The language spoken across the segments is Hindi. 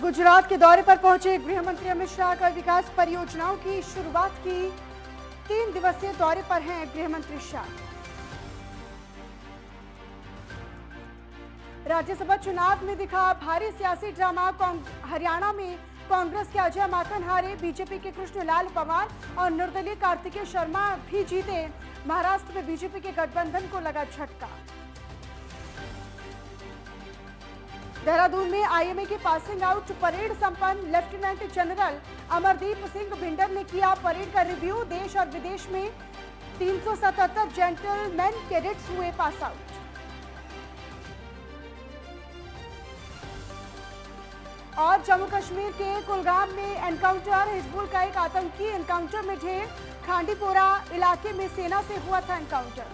गुजरात के दौरे पर पहुंचे गृह मंत्री अमित शाह का विकास परियोजनाओं की शुरुआत की। 3 दिवसीय दौरे पर हैं गृह मंत्री शाह। राज्यसभा चुनाव में दिखा भारी सियासी ड्रामा। हरियाणा में कांग्रेस के अजय माकन हारे, बीजेपी के कृष्णलाल पंवार और निर्दलीय कार्तिकेय शर्मा भी जीते। महाराष्ट्र में बीजेपी के गठबंधन को लगा झटका। देहरादून में आईएमए की पासिंग आउट परेड संपन्न। लेफ्टिनेंट जनरल अमरदीप सिंह भिंडर ने किया परेड का रिव्यू। देश और विदेश में 377 जेंटलमैन कैडेट्स हुए पास आउट। और जम्मू कश्मीर के कुलगाम में एनकाउंटर। हिजबुल का एक आतंकी एनकाउंटर में ढेर। खांडीपोरा इलाके में सेना से हुआ था एनकाउंटर।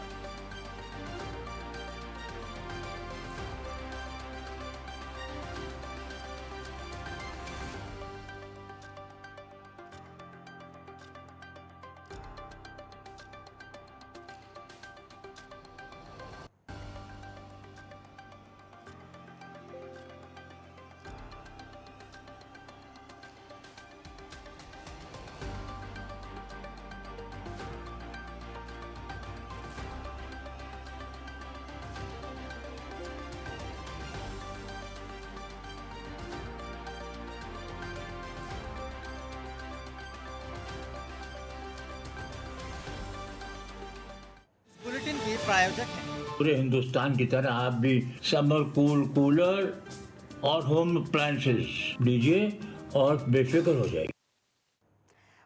बुलेटिन के प्रायोजक हैं पूरे हिंदुस्तान की तरह आप भी समर कूलर और होम अप्लायंसेस लीजिए और बेफिक्र हो जाइए।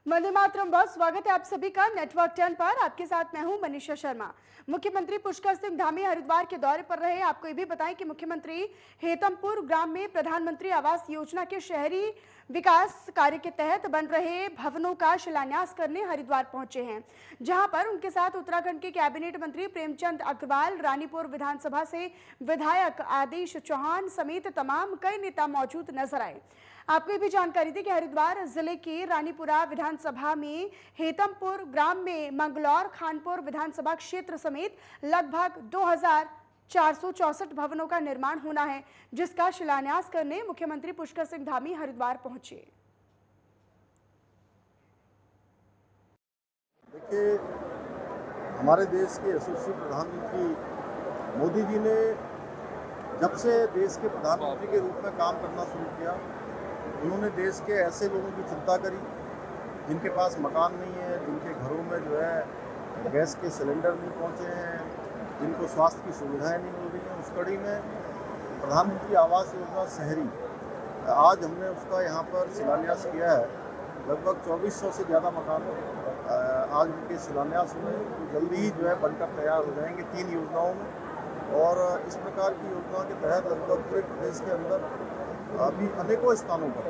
वंदे मातरम। बहुत स्वागत है आप सभी का नेटवर्क 10 पर। आपके साथ मैं हूं मनीषा शर्मा। मुख्यमंत्री पुष्कर सिंह धामी हरिद्वार के दौरे पर रहे। आपको ये भी बताएं कि मुख्यमंत्री हेतमपुर ग्राम में प्रधानमंत्री आवास योजना के शहरी विकास कार्य के तहत बन रहे भवनों का शिलान्यास करने हरिद्वार पहुंचे हैं, जहां पर उनके साथ उत्तराखंड के कैबिनेट मंत्री प्रेमचंद अग्रवाल, रानीपुर विधानसभा से विधायक आदेश चौहान समेत तमाम कई नेता मौजूद नजर आए। आपको ये भी जानकारी दी कि हरिद्वार जिले के रानीपुरा विधानसभा में हेतमपुर ग्राम में मंगलौर खानपुर विधानसभा क्षेत्र समेत लगभग 2464 भवनों का निर्माण होना है, जिसका शिलान्यास करने मुख्यमंत्री पुष्कर सिंह धामी हरिद्वार पहुंचे। देखिए, हमारे देश के यशस्वी प्रधानमंत्री मोदी जी ने जब से देश के प्रधानमंत्री के रूप में काम करना शुरू किया, उन्होंने देश के ऐसे लोगों की चिंता करी जिनके पास मकान नहीं है, जिनके घरों में जो है गैस के सिलेंडर नहीं पहुंचे हैं, जिनको स्वास्थ्य की सुविधाएं नहीं मिल रही हैं। उस कड़ी में प्रधानमंत्री आवास योजना शहरी, आज हमने उसका यहाँ पर शिलान्यास किया है। लगभग 2400 से ज़्यादा मकान आज उनके शिलान्यास हुए, तो जल्दी ही जो है बनकर तैयार हो जाएंगे 3 योजनाओं में। और इस प्रकार की योजना के तहत लगभग पूरे प्रदेश के अंदर अभी अनेकों स्थानों पर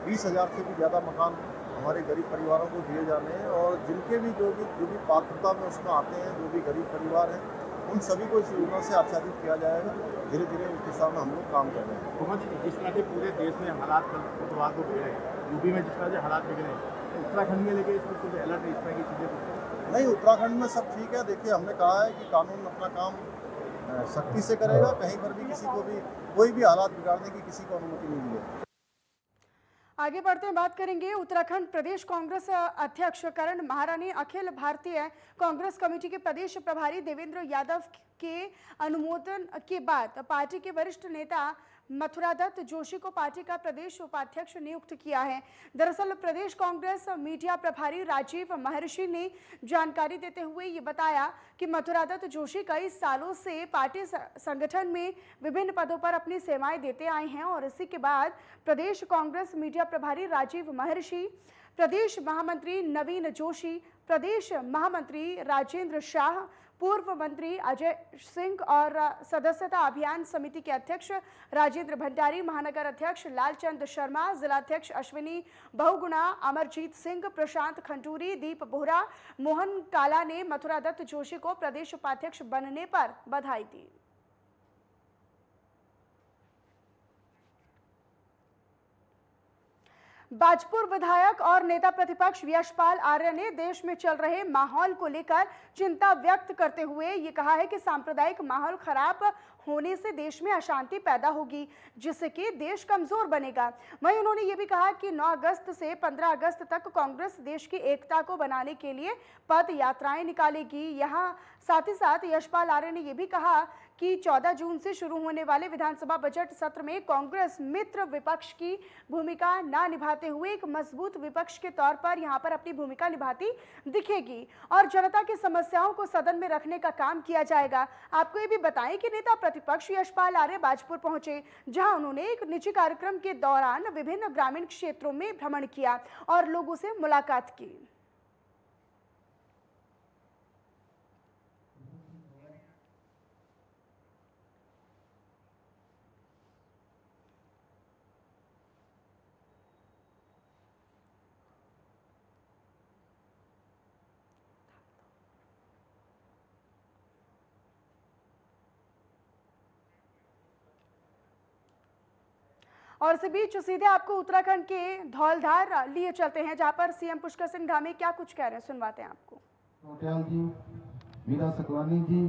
20,000 से भी ज़्यादा मकान हमारे गरीब परिवारों को दिए जाने हैं। और जिनके भी जो भी पात्रता में उसमें आते हैं, जो भी गरीब परिवार हैं, उन सभी को इस योजना से आच्छादित किया जाएगा। धीरे धीरे उस दिशा में हम लोग काम कर रहे हैं। जिस तरह के पूरे देश में हालात बुधवार को बिगड़े, यूपी में जिस तरह से हालात बिगड़े, उत्तराखंड में लेके इसमें कुछ अलर्ट इस तरह की चीज़ें नहीं, उत्तराखंड में सब ठीक है। देखिए, हमने कहा है कि कानून अपना काम सख्ती से करेगा। कहीं पर भी किसी को भी कोई भी हालात बिगाड़ने की किसी को अनुमति नहीं मिलेगी। आगे बढ़ते हैं, बात करेंगे उत्तराखंड प्रदेश कांग्रेस अध्यक्ष करण माहरा ने अखिल भारतीय कांग्रेस कमेटी के प्रदेश प्रभारी देवेंद्र यादव के अनुमोदन के बाद पार्टी के वरिष्ठ नेता मथुरा दत्त जोशी को पार्टी का प्रदेश उपाध्यक्ष नियुक्त किया है। दरअसल प्रदेश कांग्रेस मीडिया प्रभारी राजीव महर्षि ने जानकारी देते हुए ये बताया कि मथुरा दत्त जोशी कई सालों से पार्टी संगठन में विभिन्न पदों पर अपनी सेवाएं देते आए हैं और इसी के बाद प्रदेश कांग्रेस मीडिया प्रभारी राजीव महर्षि, प्रदेश महामंत्री नवीन जोशी, प्रदेश महामंत्री राजेंद्र शाह, पूर्व मंत्री अजय सिंह और सदस्यता अभियान समिति के अध्यक्ष राजेंद्र भंडारी, महानगर अध्यक्ष लालचंद शर्मा, जिलाध्यक्ष अश्विनी बहुगुणा, अमरजीत सिंह, प्रशांत खंडूरी, दीप बोहरा, मोहन काला ने मथुरा दत्त जोशी को प्रदेश उपाध्यक्ष बनने पर बधाई दी। बाजपुर विधायक और नेता प्रतिपक्ष यशपाल आर्य ने देश में चल रहे माहौल को लेकर चिंता व्यक्त करते हुए ये कहा है कि सांप्रदायिक माहौल खराब होने से देश में अशांति पैदा होगी, जिससे कि देश कमजोर बनेगा। वहीं उन्होंने ये भी कहा कि 9 अगस्त से 15 अगस्त तक कांग्रेस देश की एकता को बनाने के लिए पद यात्राएं निकालेगी। यहाँ साथ ही साथ यशपाल आर्य ने यह भी कहा कि 14 जून से शुरू होने वाले विधानसभा बजट सत्र में कांग्रेस मित्र विपक्ष की भूमिका न निभाते हुए एक मजबूत विपक्ष के तौर पर यहां पर अपनी भूमिका निभाती दिखेगी और जनता की समस्याओं को सदन में रखने का काम किया जाएगा। आपको ये भी बताएं कि नेता प्रतिपक्ष यशपाल आर्य बाजपुर पहुंचे, जहां उन्होंने एक निजी कार्यक्रम के दौरान विभिन्न ग्रामीण क्षेत्रों में भ्रमण किया और लोगों से मुलाकात की। और इसी बीच सीधे आपको उत्तराखंड के धौलधार लिए चलते हैं, जहां पर सीएम पुष्कर सिंह धामी क्या कुछ कह रहे हैं, सुनवाते हैं आपको। नोटियाल जी, मीरा सकलानी जी,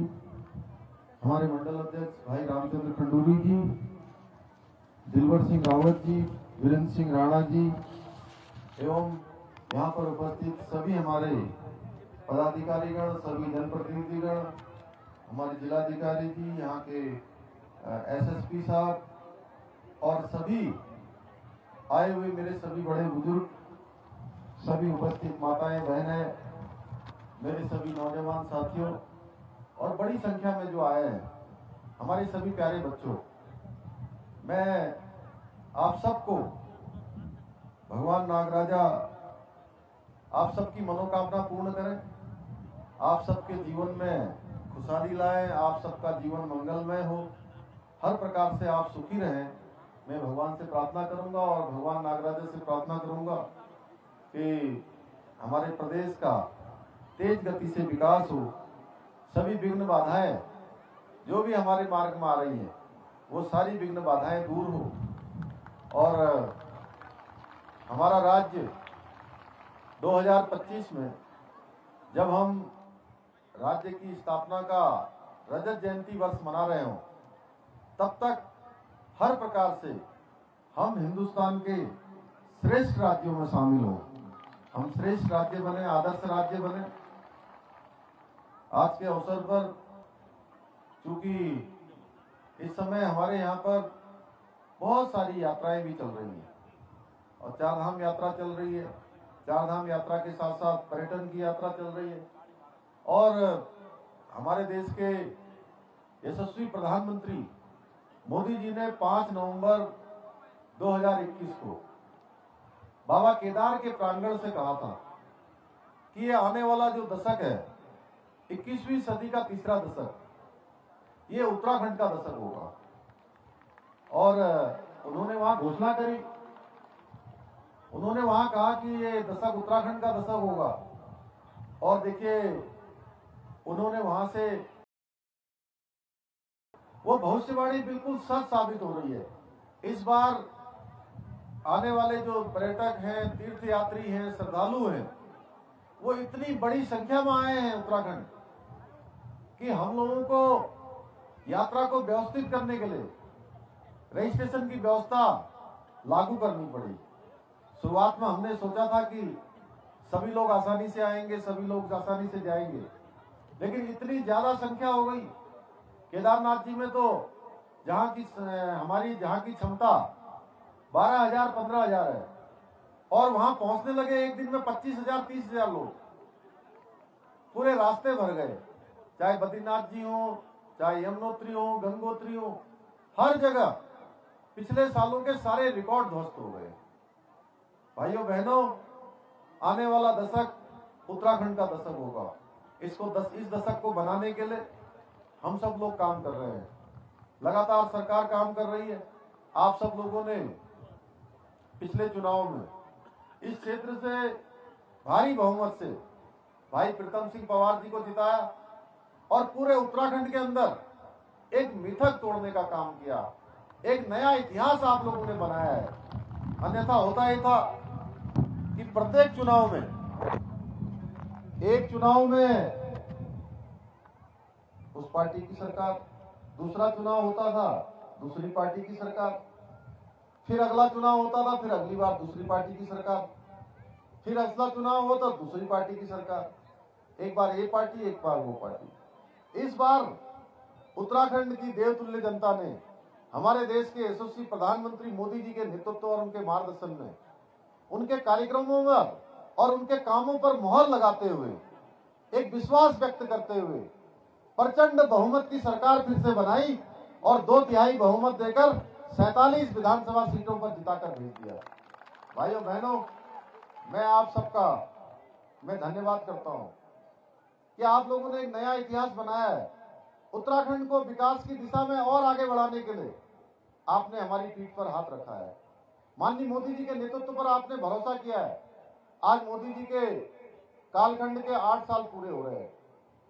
हमारे मंडल अध्यक्ष भाई रामचंद्र खंडूरी जी, दिलवर सिंह रावत जी, वीरेंद्र सिंह राणा जी एवं यहाँ पर उपस्थित सभी हमारे पदाधिकारीगण, सभी जनप्रतिनिधिगण, हमारे जिलाधिकारी जी, यहाँ के एसएसपी साहब और सभी आए हुए मेरे सभी बड़े बुजुर्ग, सभी उपस्थित माताएं बहनें, मेरे सभी नौजवान साथियों और बड़ी संख्या में जो आए हैं हमारे सभी प्यारे बच्चों, मैं आप सबको भगवान नागराजा आप सबकी मनोकामना पूर्ण करें, आप सबके जीवन में खुशहाली लाएं, आप सबका जीवन मंगलमय हो, हर प्रकार से आप सुखी रहें। मैं भगवान से प्रार्थना करूंगा और भगवान नागराजा से प्रार्थना करूंगा कि हमारे प्रदेश का तेज गति से विकास हो, सभी विघ्न बाधाएं जो भी हमारे मार्ग में आ रही हैं वो सारी विघ्न बाधाएं दूर हो और हमारा राज्य 2025 में जब हम राज्य की स्थापना का रजत जयंती वर्ष मना रहे हों, तब तक हर प्रकार से हम हिंदुस्तान के श्रेष्ठ राज्यों में शामिल हों, हम श्रेष्ठ राज्य बने, आदर्श राज्य बने। आज के अवसर पर चूंकि इस समय हमारे यहाँ पर बहुत सारी यात्राएं भी चल रही हैं और चारधाम यात्रा चल रही है, चारधाम यात्रा के साथ साथ पर्यटन की यात्रा चल रही है और हमारे देश के यशस्वी प्रधानमंत्री मोदी जी ने 5 नवंबर 2021 को बाबा केदार के प्रांगण से कहा था कि ये आने वाला जो दशक है 21वीं सदी का तीसरा दशक, ये उत्तराखंड का दशक होगा और उन्होंने वहां घोषणा करी, उन्होंने वहां कहा कि ये दशक उत्तराखंड का दशक होगा और देखिए उन्होंने वहां से वो भविष्यवाणी बिल्कुल सच साबित हो रही है। इस बार आने वाले जो पर्यटक हैं, तीर्थयात्री हैं, श्रद्धालु हैं, वो इतनी बड़ी संख्या में आए हैं उत्तराखंड कि हम लोगों को यात्रा को व्यवस्थित करने के लिए रजिस्ट्रेशन की व्यवस्था लागू करनी पड़ी। शुरुआत में हमने सोचा था कि सभी लोग आसानी से आएंगे, सभी लोग आसानी से जाएंगे, लेकिन इतनी ज्यादा संख्या हो गई। केदारनाथ जी में तो हमारी जहाँ की क्षमता 12,000 15,000 है और वहां पहुंचने लगे एक दिन में 25,000 30,000 लोग, पूरे रास्ते भर गए, चाहे बद्रीनाथ जी हो, चाहे यमुनोत्री हो, गंगोत्री हो, हर जगह पिछले सालों के सारे रिकॉर्ड ध्वस्त हो गए। भाइयों बहनों, आने वाला दशक उत्तराखंड का दशक होगा। इस दशक को बनाने के लिए हम सब लोग काम कर रहे हैं, लगातार सरकार काम कर रही है। आप सब लोगों ने पिछले चुनाव में इस क्षेत्र से भारी बहुमत से भाई प्रीतम सिंह पवार जी को जिताया और पूरे उत्तराखंड के अंदर एक मिथक तोड़ने का काम किया, एक नया इतिहास आप लोगों ने बनाया है। अन्यथा होता ही था कि प्रत्येक चुनाव में, एक चुनाव में उस पार्टी की सरकार, दूसरा चुनाव होता था दूसरी पार्टी की सरकार, फिर अगला चुनाव होता था, फिर अगली बार दूसरी पार्टी की सरकार, फिर अगला चुनाव होता दूसरी पार्टी की सरकार, एक बार ये पार्टी एक बार वो पार्टी। इस बार उत्तराखंड की देवतुल्य जनता ने हमारे देश के यशस्वी प्रधानमंत्री मोदी जी के नेतृत्व और उनके मार्गदर्शन में, उनके कार्यक्रमों में और उनके कामों पर मोहर लगाते हुए, एक विश्वास व्यक्त करते हुए प्रचंड बहुमत की सरकार फिर से बनाई और 2/3 बहुमत देकर 47 विधानसभा सीटों पर जिताकर भेज दिया। भाइयों बहनों, मैं आप सबका धन्यवाद करता हूं कि आप लोगों ने एक नया इतिहास बनाया है। उत्तराखंड को विकास की दिशा में और आगे बढ़ाने के लिए आपने हमारी पीठ पर हाथ रखा है। माननीय मोदी जी के नेतृत्व पर आपने भरोसा किया है। आज मोदी जी के कालखंड के 8 साल पूरे हो रहे हैं।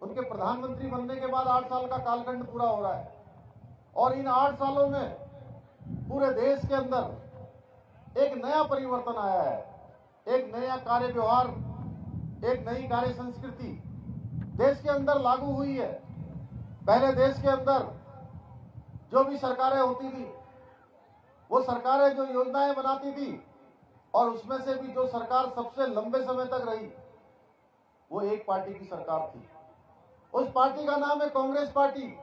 उनके प्रधानमंत्री बनने के बाद 8 साल का कालखंड पूरा हो रहा है और इन 8 सालों में पूरे देश के अंदर एक नया परिवर्तन आया है, एक नया कार्य व्यवहार, एक नई कार्य संस्कृति देश के अंदर लागू हुई है। पहले देश के अंदर जो भी सरकारें होती थी, वो सरकारें जो योजनाएं बनाती थी और उसमें से भी जो सरकार सबसे लंबे समय तक रही वो एक पार्टी की सरकार थी। उस पार्टी का नाम है कांग्रेस पार्टी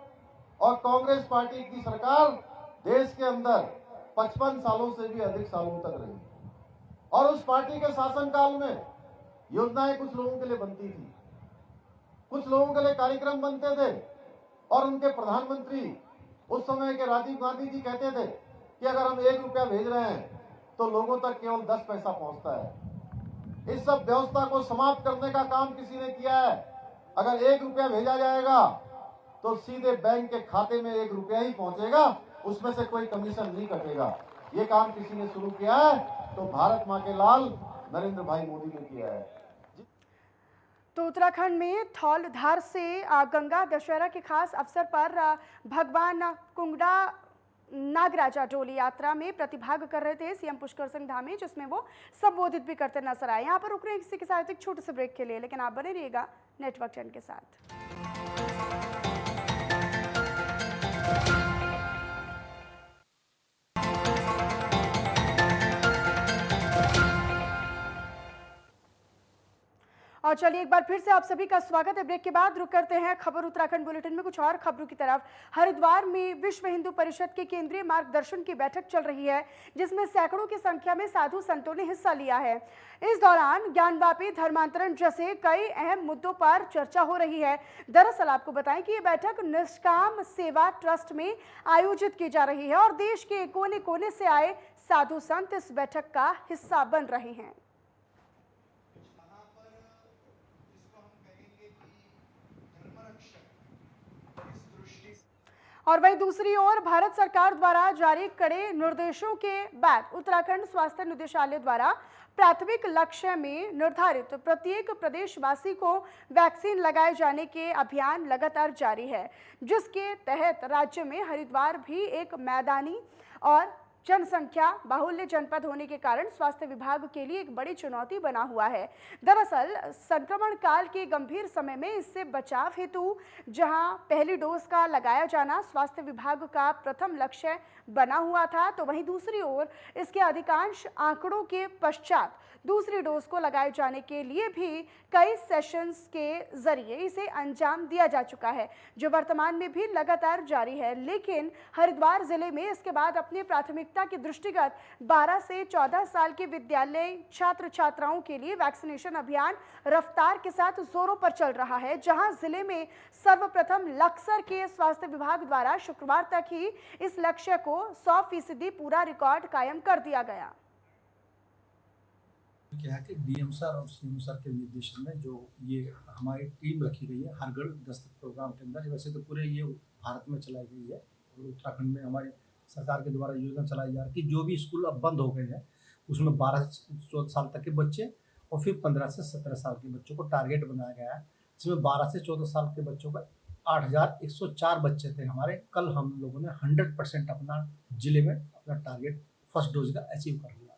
और कांग्रेस पार्टी की सरकार देश के अंदर 55 सालों से भी अधिक सालों तक रही और उस पार्टी के शासनकाल में योजनाएं कुछ लोगों के लिए बनती थी, कुछ लोगों के लिए कार्यक्रम बनते थे और उनके प्रधानमंत्री उस समय के राजीव गांधी जी कहते थे कि अगर हम 1 रुपया भेज रहे हैं तो लोगों तक केवल 10 पैसा पहुंचता है। इस सब व्यवस्था को समाप्त करने का काम किसी ने किया है। अगर 1 रुपया भेजा जाएगा तो सीधे बैंक के खाते में 1 रुपया ही पहुंचेगा, उसमें से कोई कमीशन नहीं कटेगा। ये काम किसी ने शुरू किया है तो भारत माँ के लाल नरेंद्र भाई मोदी ने किया है। तो उत्तराखंड में धौलधार से गंगा दशहरा के खास अवसर पर भगवान कुंगड़ा नागराजा डोली यात्रा में प्रतिभाग कर रहे थे सीएम पुष्कर सिंह धामी, जिसमें वो संबोधित भी करते नजर आए। यहाँ पर रुक रहे हैं किसी के साथ एक छोटे से ब्रेक के लिए, लेकिन आप बने रहिएगा नेटवर्क 10 के साथ। और चलिए एक बार फिर से आप सभी का स्वागत है। ब्रेक के बाद रुक करते हैं खबर उत्तराखंड बुलेटिन में कुछ और खबरों की तरफ। हरिद्वार में विश्व हिंदू परिषद के केंद्रीय मार्गदर्शन की बैठक चल रही है, जिसमें सैकड़ों की संख्या में साधु संतों ने हिस्सा लिया है। इस दौरान ज्ञानवापी, धर्मांतरण जैसे कई अहम मुद्दों पर चर्चा हो रही है। दरअसल आपको बताएं कि ये बैठक निष्काम सेवा ट्रस्ट में आयोजित की जा रही है और देश के कोने कोने से आए साधु संत इस बैठक का हिस्सा बन रहे हैं। और वहीं दूसरी ओर भारत सरकार द्वारा जारी कड़े निर्देशों के बाद उत्तराखंड स्वास्थ्य निदेशालय द्वारा प्राथमिक लक्ष्य में निर्धारित प्रत्येक प्रदेशवासी को वैक्सीन लगाए जाने के अभियान लगातार जारी है, जिसके तहत राज्य में हरिद्वार भी एक मैदानी और जनसंख्या बाहुल्य जनपद होने के कारण स्वास्थ्य विभाग के लिए एक बड़ी चुनौती बना हुआ है। दरअसल संक्रमण काल के गंभीर समय में इससे बचाव हेतु जहां पहली डोज का लगाया जाना स्वास्थ्य विभाग का प्रथम लक्ष्य बना हुआ था, तो वहीं दूसरी ओर इसके अधिकांश आंकड़ों के पश्चात दूसरी डोज को लगाए जाने के लिए भी कई सेशंस के जरिए इसे अंजाम दिया जा चुका है, जो वर्तमान में भी लगातार जारी है। लेकिन हरिद्वार जिले में इसके बाद अपनी प्राथमिकता के दृष्टिगत 12 से 14 साल के विद्यालय छात्र छात्राओं के लिए वैक्सीनेशन अभियान रफ्तार के साथ जोरों पर चल रहा है, जहां जिले में सर्वप्रथम लक्सर के स्वास्थ्य विभाग द्वारा शुक्रवार तक ही इस लक्ष्य को 100% पूरा रिकॉर्ड कायम कर दिया गया। क्या है कि डीएम सर और सीएम सर के निर्देशन में जो ये हमारी टीम रखी गई है हर घर दस्तक प्रोग्राम के अंदर, वैसे तो पूरे ये भारत में चलाई गई है और उत्तराखंड में हमारी सरकार के द्वारा योजना चलाई जा रही है कि जो भी स्कूल अब बंद हो गए हैं उसमें 12 से 14 साल तक के बच्चे और फिर 15 से 17 साल के बच्चों को टारगेट बनाया गया है, जिसमें 12 से 14 साल के बच्चों का 8104 बच्चे थे हमारे। कल हम लोगों ने 100% अपना जिले में अपना टारगेट फर्स्ट डोज का अचीव कर लिया।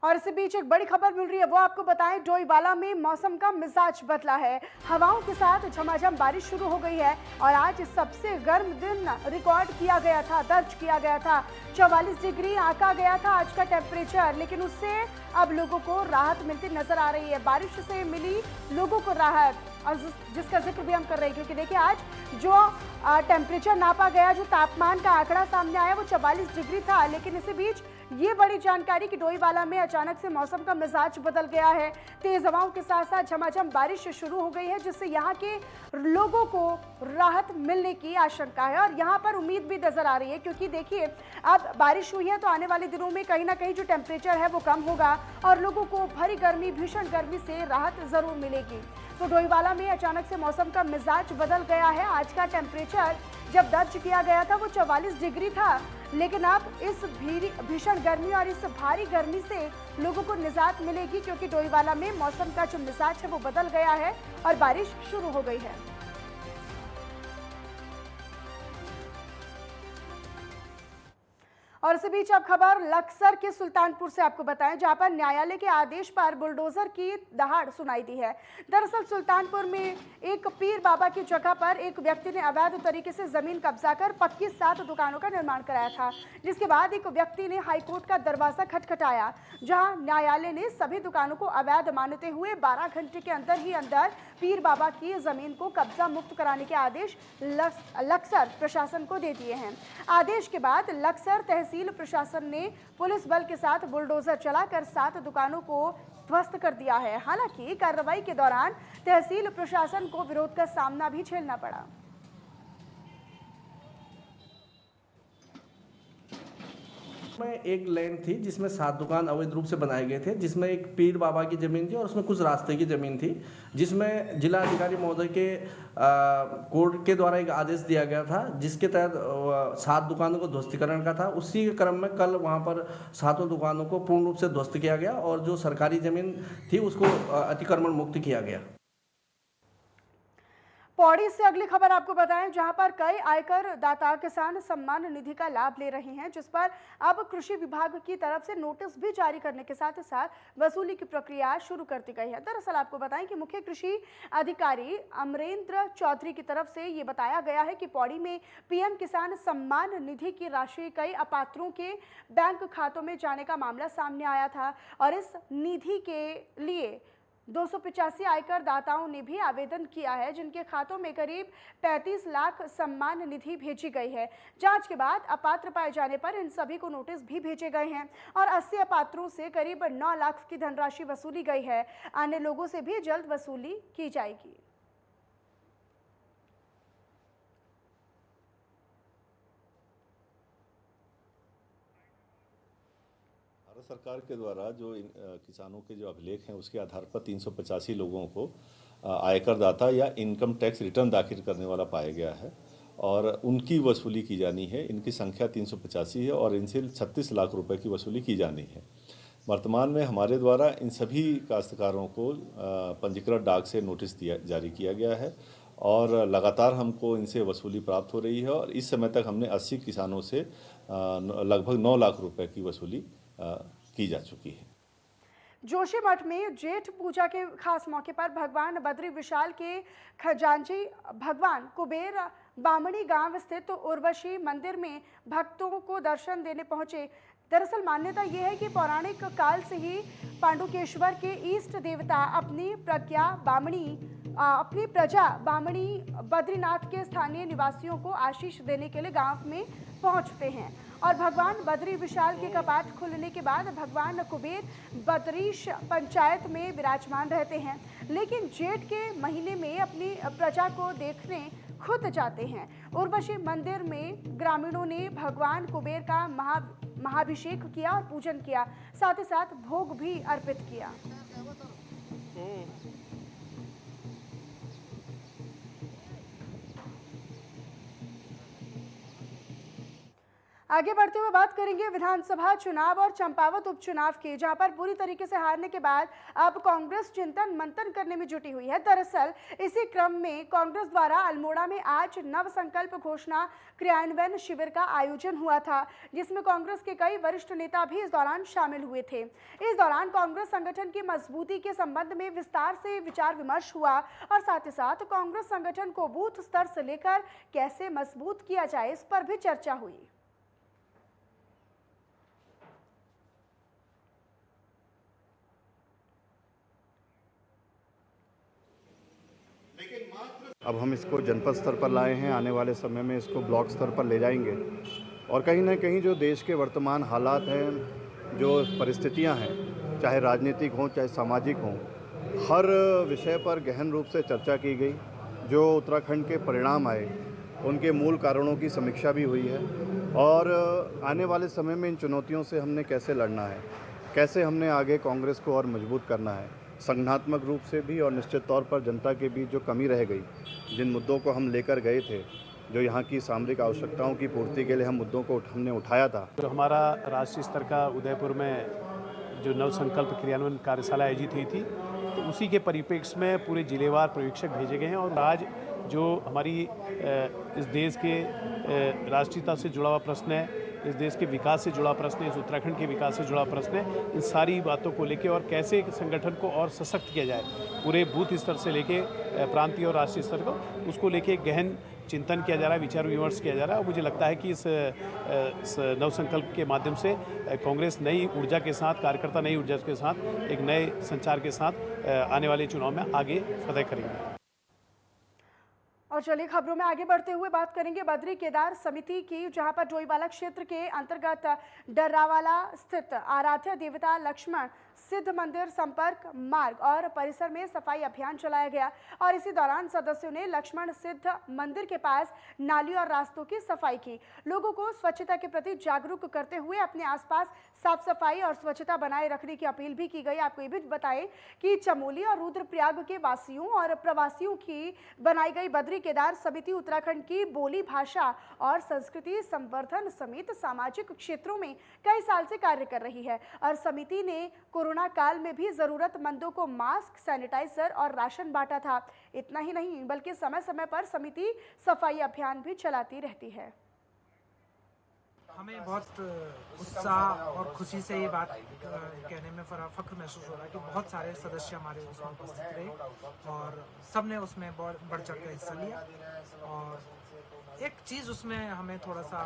और इसी बीच एक बड़ी खबर मिल रही है, वो आपको बताएं, डोईवाला में मौसम का मिजाज बदला है। हवाओं के साथ झमाझम बारिश शुरू हो गई है और आज सबसे गर्म दिन रिकॉर्ड किया गया था, दर्ज किया गया था। 44 डिग्री आंका गया था आज का टेम्परेचर, लेकिन उससे अब लोगों को राहत मिलती नजर आ रही है। बारिश से मिली लोगों को राहत, और जिसका जिक्र भी हम कर रहे हैं, क्योंकि देखिए आज जो टेम्परेचर नापा गया, जो तापमान का आंकड़ा सामने आया वो 44 डिग्री था। लेकिन इसी बीच ये बड़ी जानकारी कि डोईवाला में अचानक से मौसम का मिजाज बदल गया है। तेज हवाओं के साथ साथ झमाझम बारिश शुरू हो गई है, जिससे यहाँ के लोगों को राहत मिलने की आशंका है और यहाँ पर उम्मीद भी नजर आ रही है, क्योंकि देखिए अब बारिश हुई है तो आने वाले दिनों में कहीं ना कहीं जो टेम्परेचर है वो कम होगा और लोगों को भरी गर्मी, भीषण गर्मी से राहत जरूर मिलेगी। तो डोईवाला में अचानक से मौसम का मिजाज बदल गया है। आज का टेम्परेचर जब दर्ज किया गया था वो 44 डिग्री था, लेकिन अब इस भीषण गर्मी और इस भारी गर्मी से लोगों को निजात मिलेगी, क्योंकि डोईवाला में मौसम का जो मिजाज है वो बदल गया है और बारिश शुरू हो गई है। और इसी बीच अब खबर लक्सर के सुल्तानपुर से आपको बताएं, जहां पर न्यायालय के आदेश पर बुलडोजर की दहाड़ सुनाई दी है। दरअसल सुल्तानपुर में एक पीर बाबा की जगह पर एक व्यक्ति ने अवैध तरीके से जमीन कब्जा कर पक्की 7 दुकानों का निर्माण कराया था, जिसके बाद एक व्यक्ति ने हाईकोर्ट का दरवाजा खटखटाया, जहां न्यायालय ने सभी दुकानों को अवैध मानते हुए 12 घंटे के अंदर ही अंदर पीर बाबा की जमीन को कब्जा मुक्त कराने के आदेश लक्सर प्रशासन को दे दिए हैं। आदेश के बाद लक्सर तहसील प्रशासन ने पुलिस बल के साथ बुलडोजर चलाकर 7 दुकानों को ध्वस्त कर दिया है। हालांकि कार्रवाई के दौरान तहसील प्रशासन को विरोध का सामना भी झेलना पड़ा। में एक लैंड थी जिसमें 7 दुकान अवैध रूप से बनाए गए थे, जिसमें एक पीर बाबा की ज़मीन थी और उसमें कुछ रास्ते की ज़मीन थी, जिसमें जिला अधिकारी महोदय के कोर्ट के द्वारा एक आदेश दिया गया था, जिसके तहत 7 दुकानों को ध्वस्तीकरण का था। उसी के क्रम में कल वहां पर 7 दुकानों को पूर्ण रूप से ध्वस्त किया गया और जो सरकारी ज़मीन थी उसको अतिक्रमण मुक्त किया गया। पौड़ी से अगली खबर आपको बताएं, जहां पर कई आयकर दाता किसान सम्मान निधि का लाभ ले रहे हैं, जिस पर अब कृषि विभाग की तरफ से नोटिस भी जारी करने के साथ साथ वसूली की प्रक्रिया शुरू कर दी गई है। दरअसल आपको बताएं कि मुख्य कृषि अधिकारी अमरेंद्र चौधरी की तरफ से ये बताया गया है कि पौड़ी में पीएम किसान सम्मान निधि की राशि कई अपात्रों के बैंक खातों में जाने का मामला सामने आया था और इस निधि के लिए 285 आयकर दाताओं ने भी आवेदन किया है, जिनके खातों में करीब 35 लाख सम्मान निधि भेजी गई है। जांच के बाद अपात्र पाए जाने पर इन सभी को नोटिस भी भेजे गए हैं और 80 अपात्रों से करीब 9 लाख की धनराशि वसूली गई है। अन्य लोगों से भी जल्द वसूली की जाएगी। भारत सरकार के द्वारा जो किसानों के जो अभिलेख हैं उसके आधार पर 385 लोगों को आयकर दाता या इनकम टैक्स रिटर्न दाखिल करने वाला पाया गया है और उनकी वसूली की जानी है। इनकी संख्या 385 है और इनसे 36 लाख रुपए की वसूली की जानी है। वर्तमान में हमारे द्वारा इन सभी काश्तकारों को पंजीकृत डाक से नोटिस जारी किया गया है और लगातार हमको इनसे वसूली प्राप्त हो रही है और इस समय तक हमने 80 किसानों से लगभग 9 लाख रुपए की वसूली की जा चुकी है। जोशीमठ में जेठ पूजा के खास मौके पर भगवान बद्री विशाल के खजांची भगवान कुबेर बामणी गांव स्थित उर्वशी मंदिर में भक्तों को दर्शन देने पहुंचे। दरअसल मान्यता यह है कि पौराणिक काल से ही पांडुकेश्वर के इष्ट देवता अपनी प्रजा बामणी बद्रीनाथ के स्थानीय निवासियों को आशीष देने के लिए गांव में पहुंचते हैं और भगवान बद्री विशाल के कपाट खुलने के बाद भगवान कुबेर बद्रीश पंचायत में विराजमान रहते हैं, लेकिन जेठ के महीने में अपनी प्रजा को देखने खुद जाते हैं। उर्वशी मंदिर में ग्रामीणों ने भगवान कुबेर का महाभिषेक किया और पूजन किया, साथ ही साथ भोग भी अर्पित किया। आगे बढ़ते हुए बात करेंगे विधानसभा चुनाव और चंपावत उपचुनाव की, जहां पर पूरी तरीके से हारने के बाद अब कांग्रेस चिंतन मंथन करने में जुटी हुई है। दरअसल इसी क्रम में कांग्रेस द्वारा अल्मोड़ा में आज नव संकल्प घोषणा क्रियान्वयन शिविर का आयोजन हुआ था, जिसमें कांग्रेस के कई वरिष्ठ नेता भी इस दौरान शामिल हुए थे। इस दौरान कांग्रेस संगठन की मजबूती के संबंध में विस्तार से विचार विमर्श हुआ और साथ ही साथ कांग्रेस संगठन को बूथ स्तर से लेकर कैसे मजबूत किया जाए, इस पर भी चर्चा हुई। अब हम इसको जनपद स्तर पर लाए हैं, आने वाले समय में इसको ब्लॉक स्तर पर ले जाएंगे और कहीं ना कहीं जो देश के वर्तमान हालात हैं, जो परिस्थितियां हैं, चाहे राजनीतिक हों चाहे सामाजिक हों, हर विषय पर गहन रूप से चर्चा की गई। जो उत्तराखंड के परिणाम आए उनके मूल कारणों की समीक्षा भी हुई है और आने वाले समय में इन चुनौतियों से हमने कैसे लड़ना है, कैसे हमने आगे कांग्रेस को और मजबूत करना है, संगठनात्मक रूप से भी और निश्चित तौर पर जनता के बीच जो कमी रह गई, जिन मुद्दों को हम लेकर गए थे, जो यहाँ की सामरिक आवश्यकताओं की पूर्ति के लिए हम मुद्दों को हमने उठाया था। जो हमारा राष्ट्रीय स्तर का उदयपुर में जो नव संकल्प क्रियान्वयन कार्यशाला आयोजित हुई थी, तो उसी के परिप्रेक्ष्य में पूरे जिलेवार पर्यवेक्षक भेजे गए हैं और आज जो हमारी इस देश के राष्ट्रीयता से जुड़ा हुआ प्रश्न है, इस देश के विकास से जुड़ा प्रश्न है, इस उत्तराखंड के विकास से जुड़ा प्रश्न है, इन सारी बातों को लेके और कैसे संगठन को और सशक्त किया जाए, पूरे बूथ स्तर से लेके प्रांतीय और राष्ट्रीय स्तर को, उसको लेके गहन चिंतन किया जा रहा है, विचार विमर्श किया जा रहा है। और मुझे लगता है कि इस नव संकल्प के माध्यम से कांग्रेस नई ऊर्जा के साथ, कार्यकर्ता नई ऊर्जा के साथ, एक नए संचार के साथ आने वाले चुनाव में आगे फतह करेंगे। और चलिए खबरों में आगे बढ़ते हुए बात करेंगे बद्री केदार समिति की, जहां पर डोईवाला क्षेत्र के अंतर्गत डर्रावाला स्थित आराध्य देवता लक्ष्मण सिद्ध मंदिर संपर्क मार्ग और परिसर में सफाई अभियान चलाया गया और इसी दौरान सदस्यों ने लक्ष्मण सिद्ध मंदिर के पास नाली और रास्तों की सफाई की। लोगों को स्वच्छता के प्रति जागरूक करते हुए अपने आसपास साफ सफाई और स्वच्छता बनाए रखने की अपील भी की गई। आपको ये भी बताएं कि चमोली और रुद्रप्रयाग के वासियों और प्रवासियों की बनाई गई बद्री केदार समिति उत्तराखंड की बोली, भाषा और संस्कृति संवर्धन समेत सामाजिक क्षेत्रों में कई साल से कार्य कर रही है और समिति ने कोरोना काल में भी जरूरतमंदों को मास्क, सैनिटाइजर और राशन बांटा था। इतना ही नहीं बल्कि समय समय पर समिति सफाई अभियान भी चलाती रहती है। हमें बहुत उत्साह और खुशी से ये बात कहने में फख्र महसूस हो रहा है कि बहुत सारे सदस्य हमारे उसमें उपस्थित रहे और सबने उसमें बहुत बढ़ चढ़ कर हिस्सा लिया। और एक चीज़ उसमें हमें थोड़ा सा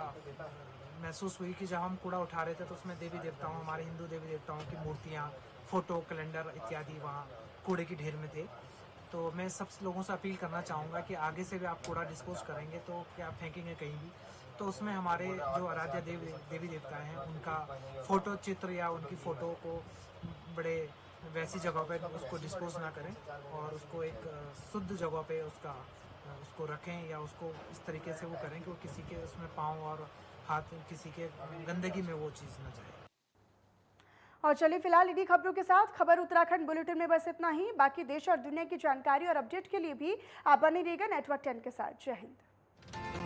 महसूस हुई कि जब हम कूड़ा उठा रहे थे तो उसमें देवी देवताओं, हमारे हिंदू देवी देवताओं की मूर्तियाँ, फोटो, कैलेंडर इत्यादि वहाँ कूड़े की ढेर में थे। तो मैं सब लोगों से अपील करना चाहूँगा कि आगे से भी आप कूड़ा डिस्पोज करेंगे तो क्या फेंकेंगे कहीं भी, तो उसमें हमारे जो आराध्य देवी देवता हैं उनका फोटो चित्र या उनकी फ़ोटो को बड़े वैसी जगह पे उसको डिस्पोज ना करें और उसको एक शुद्ध जगह पे उसको रखें या उसको इस तरीके से वो करें कि वो किसी के उसमें पाँव और हाथ किसी के गंदगी में वो चीज़ न जाए। और चलिए फिलहाल इन्हीं खबरों के साथ खबर उत्तराखंड बुलेटिन में बस इतना ही। बाकी देश और दुनिया की जानकारी और अपडेट के लिए भी आप बने रहिएगा नेटवर्क 10 के साथ। जय हिंद।